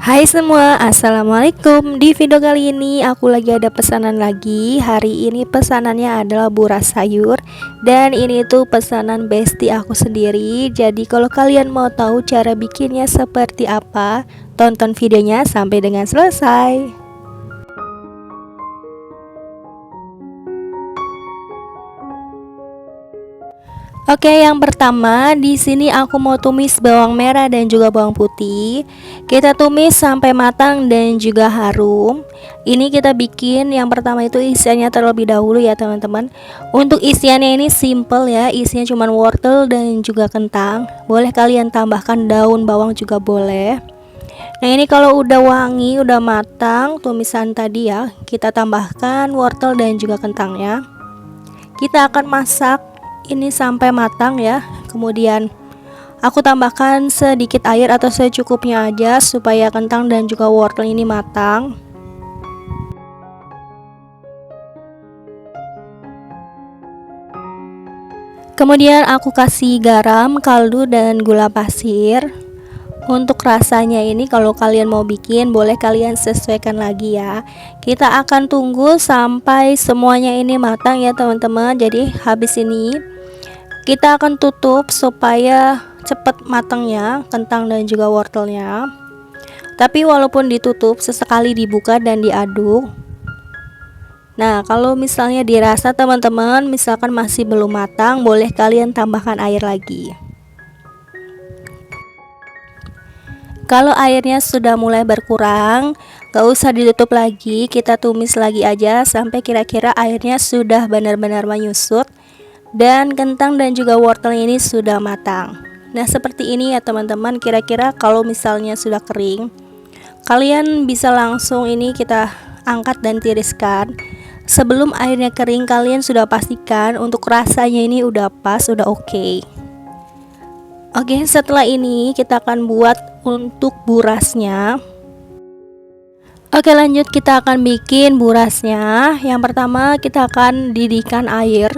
Hai semua, assalamualaikum. Di video kali ini aku lagi ada pesanan lagi. Hari ini pesanannya adalah buras sayur. Dan ini tuh pesanan bestie aku sendiri. Jadi kalau kalian mau tahu cara bikinnya seperti apa, tonton videonya sampai dengan selesai. Oke, yang pertama di sini aku mau tumis bawang merah dan juga bawang putih. Kita tumis sampai matang dan juga harum. Ini kita bikin yang pertama itu isiannya terlebih dahulu ya teman-teman. Untuk isiannya ini simple ya, isinya cuma wortel dan juga kentang. Boleh kalian tambahkan daun bawang juga boleh. Nah ini kalau udah wangi, udah matang tumisan tadi ya, kita tambahkan wortel dan juga kentangnya. Kita akan masak ini sampai matang ya. Kemudian aku tambahkan sedikit air atau secukupnya aja supaya kentang dan juga wortel ini matang. Kemudian aku kasih garam, kaldu dan gula pasir. Untuk rasanya ini kalau kalian mau bikin boleh kalian sesuaikan lagi ya. Kita akan tunggu sampai semuanya ini matang ya teman-teman. Jadi habis ini kita akan tutup supaya cepat matangnya kentang dan juga wortelnya. Tapi walaupun ditutup sesekali dibuka dan diaduk. Nah kalau misalnya dirasa teman-teman misalkan masih belum matang, boleh kalian tambahkan air lagi. Kalau airnya sudah mulai berkurang, gak usah ditutup lagi, kita tumis lagi aja sampai kira-kira airnya sudah benar-benar menyusut dan kentang dan juga wortel ini sudah matang. Nah seperti ini ya teman-teman, kira-kira kalau misalnya sudah kering, kalian bisa langsung ini kita angkat dan tiriskan. Sebelum airnya kering, kalian sudah pastikan untuk rasanya ini udah pas, udah oke. Oke, setelah ini kita akan buat untuk burasnya. Oke, lanjut kita akan bikin burasnya. Yang pertama kita akan didihkan air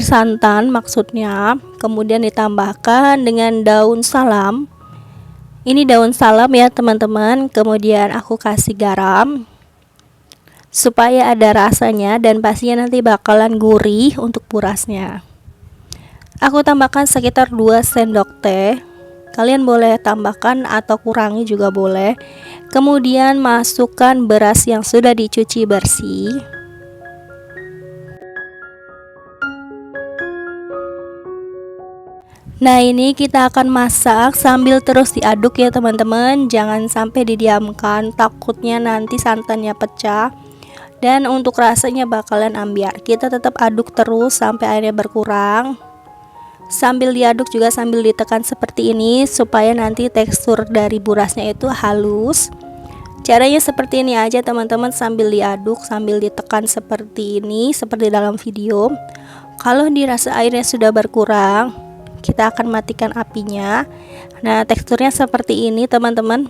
santan maksudnya. Kemudian ditambahkan dengan daun salam. Ini daun salam ya teman-teman. Kemudian aku kasih garam supaya ada rasanya dan pastinya nanti bakalan gurih untuk burasnya. Aku tambahkan sekitar 2 sendok teh. Kalian boleh tambahkan atau kurangi juga boleh. Kemudian masukkan beras yang sudah dicuci bersih. Nah ini kita akan masak sambil terus diaduk ya teman-teman. Jangan sampai didiamkan, takutnya nanti santannya pecah dan untuk rasanya bakalan ambiar. Kita tetap aduk terus sampai airnya berkurang. Sambil diaduk juga sambil ditekan seperti ini supaya nanti tekstur dari burasnya itu halus. Caranya seperti ini aja teman-teman, sambil diaduk sambil ditekan seperti ini, seperti dalam video. Kalau dirasa airnya sudah berkurang, kita akan matikan apinya. Nah teksturnya seperti ini teman-teman.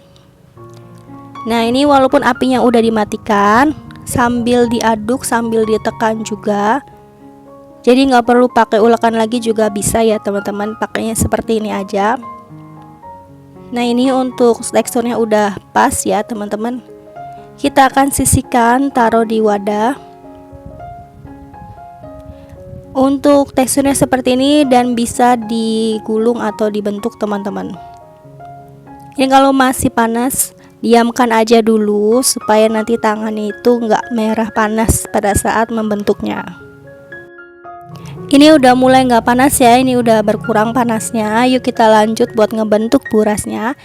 Nah ini walaupun apinya udah dimatikan, sambil diaduk sambil ditekan juga. Jadi nggak perlu pakai ulekan lagi juga bisa ya teman-teman, pakainya seperti ini aja. Nah ini untuk teksturnya udah pas ya teman-teman. Kita akan sisihkan, taruh di wadah. Untuk teksturnya seperti ini dan bisa digulung atau dibentuk teman-teman. Ini kalau masih panas, diamkan aja dulu supaya nanti tangannya itu nggak merah panas pada saat membentuknya. Ini udah mulai nggak panas ya, ini udah berkurang panasnya. Yuk kita lanjut buat ngebentuk burasnya.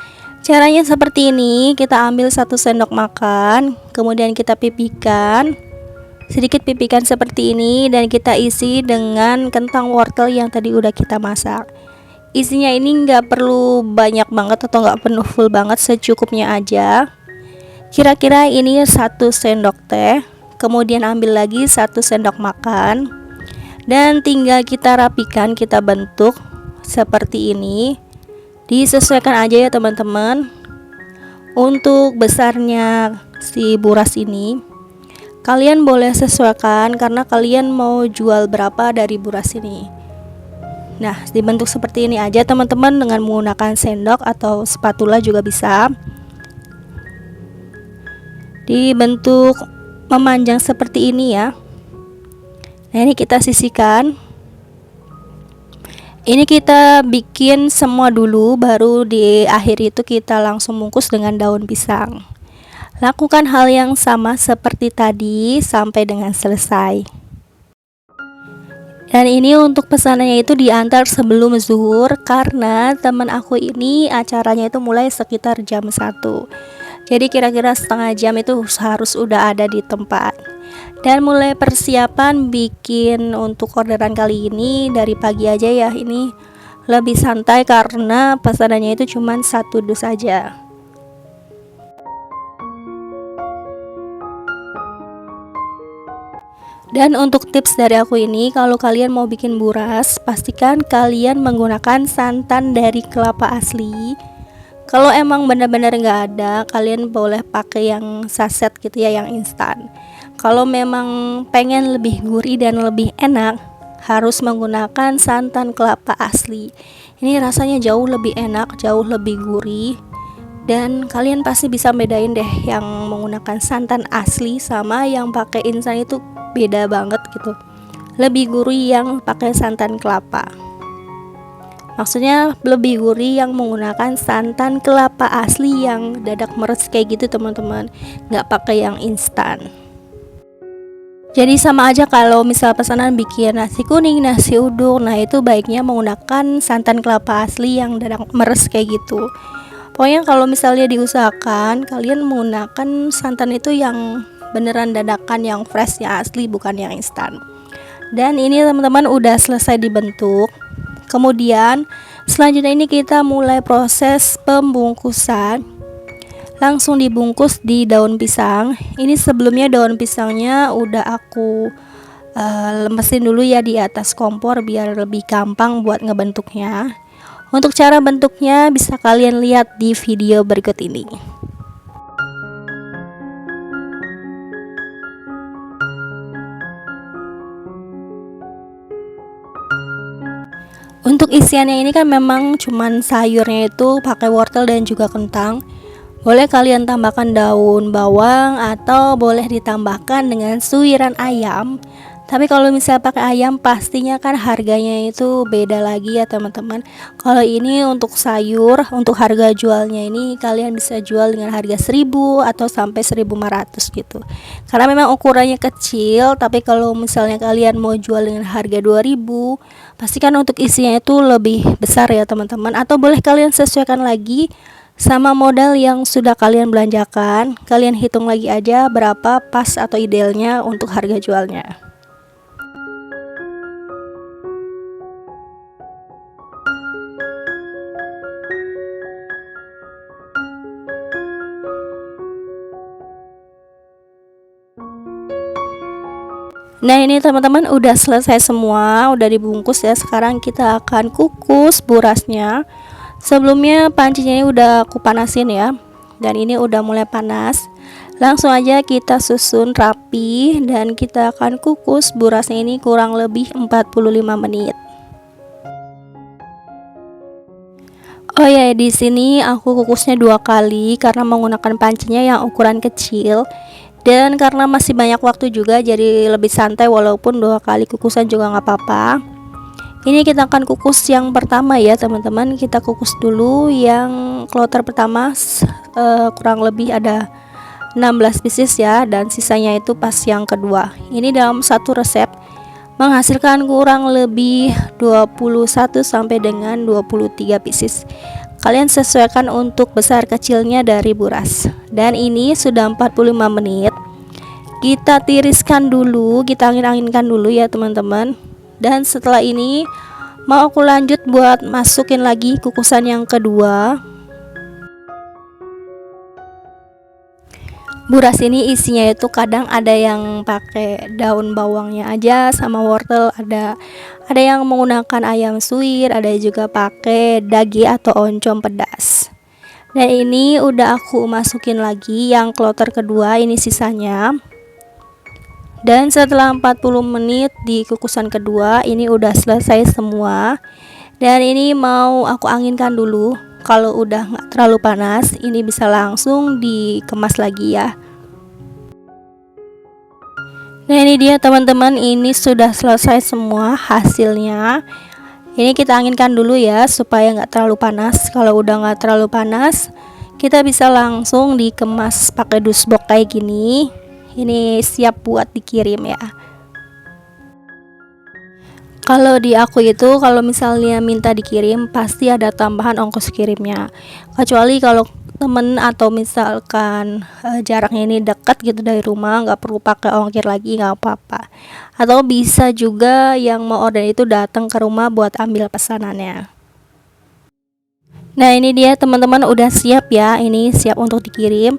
Caranya seperti ini, kita ambil 1 sendok makan, kemudian kita pipihkan. Sedikit pipihkan seperti ini dan kita isi dengan kentang wortel yang tadi udah kita masak. Isinya ini nggak perlu banyak banget atau nggak penuh full banget, secukupnya aja. Kira-kira ini 1 sendok teh. Kemudian ambil lagi 1 sendok makan. Dan tinggal kita rapikan, kita bentuk seperti ini. Disesuaikan aja ya teman-teman. Untuk besarnya si buras ini kalian boleh sesuaikan karena kalian mau jual berapa dari buras ini. Nah dibentuk seperti ini aja teman-teman, dengan menggunakan sendok atau spatula juga bisa. dibentuk memanjang seperti ini ya. Nah, ini kita sisihkan. Ini kita bikin semua dulu, baru di akhir itu kita langsung bungkus dengan daun pisang. Lakukan hal yang sama seperti tadi sampai dengan selesai. Dan ini untuk pesanannya itu diantar sebelum zuhur, karena teman aku ini acaranya itu mulai sekitar jam 1. Jadi kira-kira setengah jam itu harus udah ada di tempat. Dan mulai persiapan bikin untuk orderan kali ini dari pagi aja ya. Ini lebih santai karena pesanannya itu cuma 1 dus saja. Dan untuk tips dari aku ini, kalau kalian mau bikin buras, pastikan kalian menggunakan santan dari kelapa asli. Kalau emang benar-benar nggak ada, kalian boleh pakai yang saset gitu ya, yang instan. Kalau memang pengen lebih gurih dan lebih enak, harus menggunakan santan kelapa asli. Ini rasanya jauh lebih enak, jauh lebih gurih. Dan kalian pasti bisa bedain deh yang menggunakan santan asli sama yang pakai instan, itu beda banget gitu. Lebih gurih yang pakai santan kelapa. Maksudnya lebih gurih yang menggunakan santan kelapa asli yang dadak meres kayak gitu teman-teman, nggak pakai yang instan. Jadi sama aja kalau misal pesanan bikin nasi kuning, nasi uduk, nah itu baiknya menggunakan santan kelapa asli yang dadak meres kayak gitu. Pokoknya kalau misalnya diusahakan kalian menggunakan santan itu yang beneran dadakan, yang fresh, yang asli, bukan yang instan. Dan ini teman-teman udah selesai dibentuk. Kemudian selanjutnya ini kita mulai proses pembungkusan. Langsung dibungkus di daun pisang. Ini sebelumnya daun pisangnya udah aku lemesin dulu ya di atas kompor biar lebih gampang buat ngebentuknya. Untuk cara bentuknya bisa kalian lihat di video berikut ini. Untuk isiannya ini kan memang cuman sayurnya itu pakai wortel dan juga kentang. Boleh kalian tambahkan daun bawang atau boleh ditambahkan dengan suiran ayam. Tapi kalau misalnya pakai ayam pastinya kan harganya itu beda lagi ya teman-teman. Kalau ini untuk sayur, untuk harga jualnya ini kalian bisa jual dengan harga 1000 atau sampai 1500 gitu. Karena memang ukurannya kecil, tapi kalau misalnya kalian mau jual dengan harga 2000, pastikan untuk isinya itu lebih besar ya teman-teman. Atau boleh kalian sesuaikan lagi sama modal yang sudah kalian belanjakan. Kalian hitung lagi aja berapa pas atau idealnya untuk harga jualnya. Nah ini teman-teman udah selesai semua, udah dibungkus ya. Sekarang kita akan kukus burasnya. Sebelumnya pancinya ini udah aku panasin ya. Dan ini udah mulai panas. Langsung aja kita susun rapi dan kita akan kukus burasnya ini kurang lebih 45 menit. Oh ya, di sini aku kukusnya 2 kali karena menggunakan pancinya yang ukuran kecil. Dan karena masih banyak waktu juga, jadi lebih santai walaupun 2 kali kukusan juga nggak apa-apa. Ini kita akan kukus yang pertama ya teman-teman. Kita kukus dulu yang kloter pertama, kurang lebih ada 16 pieces ya, dan sisanya itu pas yang kedua. Ini dalam satu resep menghasilkan kurang lebih 21 sampai dengan 23 pieces. Kalian sesuaikan untuk besar kecilnya dari buras. Dan ini sudah 45 menit. Kita tiriskan dulu, kita angin-anginkan dulu ya teman-teman. Dan setelah ini mau aku lanjut buat masukin lagi kukusan yang kedua. Buras ini isinya itu kadang ada yang pakai daun bawangnya aja sama wortel, ada yang menggunakan ayam suwir, ada juga pakai daging atau oncom pedas. Dan ini udah aku masukin lagi yang kloter kedua, ini sisanya. Dan setelah 40 menit di kukusan kedua, ini udah selesai semua. Dan ini mau aku anginkan dulu. Kalau udah nggak terlalu panas, ini bisa langsung dikemas lagi ya. Nah ini dia teman-teman, ini sudah selesai semua hasilnya. Ini kita anginkan dulu ya supaya nggak terlalu panas. Kalau udah nggak terlalu panas, kita bisa langsung dikemas pakai dus box kayak gini. Ini siap buat dikirim ya. Kalau di aku itu kalau misalnya minta dikirim pasti ada tambahan ongkos kirimnya. Kecuali kalau temen atau misalkan jaraknya ini dekat gitu dari rumah, nggak perlu pakai ongkir lagi, nggak apa-apa. Atau bisa juga yang mau order itu datang ke rumah buat ambil pesanannya. Nah ini dia teman-teman, udah siap ya, ini siap untuk dikirim.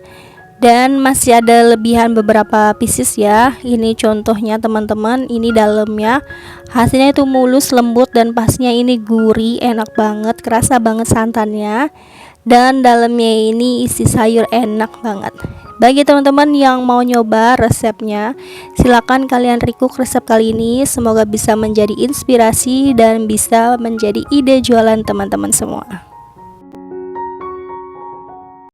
Dan masih ada lebihan beberapa pieces ya. Ini contohnya teman-teman, ini dalamnya hasilnya itu mulus, lembut, dan pasnya ini gurih, enak banget, kerasa banget santannya. Dan dalamnya ini isi sayur, enak banget. Bagi teman-teman yang mau nyoba resepnya, silakan kalian recook resep kali ini. Semoga bisa menjadi inspirasi dan bisa menjadi ide jualan teman-teman semua.